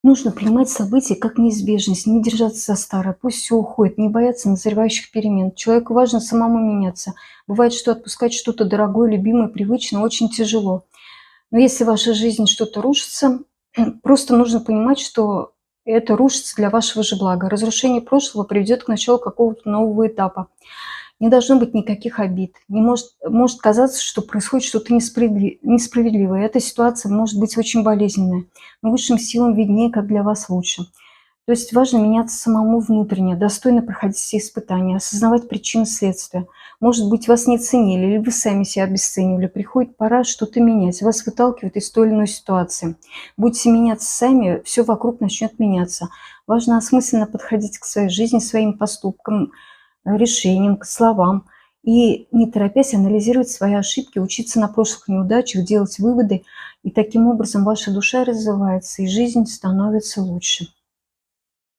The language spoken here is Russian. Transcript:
Нужно принимать события как неизбежность, не держаться за старое, пусть все уходит, не бояться назревающих перемен. Человеку важно самому меняться. Бывает, что отпускать что-то дорогое, любимое, привычное очень тяжело. Но если в вашей жизни что-то рушится, просто нужно понимать, что это рушится для вашего же блага. Разрушение прошлого приведет к началу какого-то нового этапа. Не должно быть никаких обид. Не может казаться, что происходит что-то несправедливое. Эта ситуация может быть очень болезненная, но высшим силам виднее, как для вас лучше. То есть важно меняться самому внутренне, достойно проходить все испытания, осознавать причины следствия. Может быть, вас не ценили, или вы сами себя обесценивали. Приходит пора что-то менять. Вас выталкивают из той или иной ситуации. Будете меняться сами, все вокруг начнет меняться. Важно осмысленно подходить к своей жизни, своим поступкам, решениям, к словам. И не торопясь анализировать свои ошибки, учиться на прошлых неудачах, делать выводы. И таким образом ваша душа развивается, и жизнь становится лучше.